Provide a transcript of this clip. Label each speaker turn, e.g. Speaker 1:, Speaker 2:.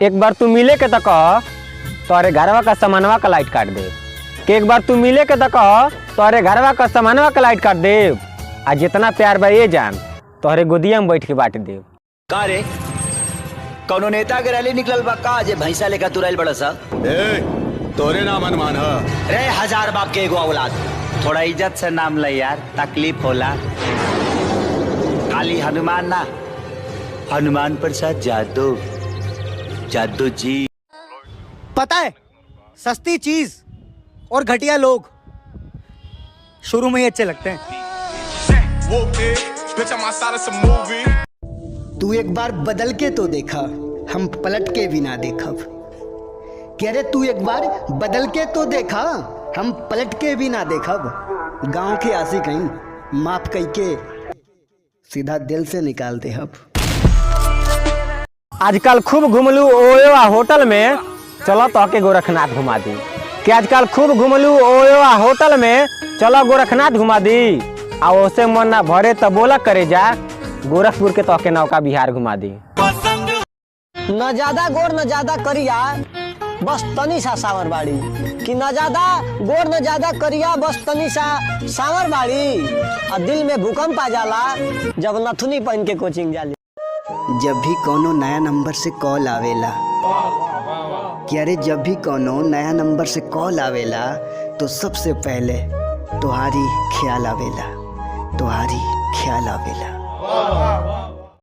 Speaker 1: एक बार तू मिले के तो कह तोरे घरवा का सामानवा का लाइट काट दे। कि एक बार तू मिले के तो कह तोरे घरवा का सामानवा का लाइट काट दे। आ जितना प्यार बा ये जान तोहरे गोदिया में बैठ के बांट दे।
Speaker 2: का रे कौनो नेता के रैली निकलल बा का जे भैंसा लेकर तुरैल बड़ा सा?
Speaker 3: तोरे नाम अनुमान है
Speaker 2: रे हजार बाप के एगो औलाद। थोड़ा इज्जत से नाम ले यार, तकलीफ होला। काली हनुमान ना, हनुमान प्रसाद जादव, जादव जी।
Speaker 4: पता है सस्ती चीज और घटिया लोग शुरू में ही अच्छे लगते हैं।
Speaker 5: तू एक बार बदल के तो देखा, हम पलट के भी ना देखब। कह रहे तू एक बार बदल के तो देखा, हम पलट के भी ना देखब। गांव के आसी कहीं माफ कई के सीधा दिल से निकाल दे। अब
Speaker 1: आजकल खूब घुमलू ओयोआ होटल में, चलो तो के गोरखनाथ घुमा दी। कि आजकल खूब घुमलू ओयोआ होटल में, चलो गोरखनाथ घुमा दी। आ ओसे मन ना भरे तो बोला करे जा गोरखपुर के तोके नौका बिहार घुमा दी।
Speaker 6: न ज्यादा गोर न ज्यादा करिया बस तनी सा सावर बाड़ी। कि न ज्यादा गोर न ज्यादा करिया बस तनी सा सावर बाड़ी। और दिल में भूकंप आ जाला जब नथुनी पहन के कोचिंग जाली।
Speaker 5: जब भी कोनो नया नंबर से कॉल आवेला, कि अरे जब भी कोनो नया नंबर से कॉल आवेला तो सबसे पहले तुम्हारी ख्याल आवेला, तुम्हारी ख्याल आवेला।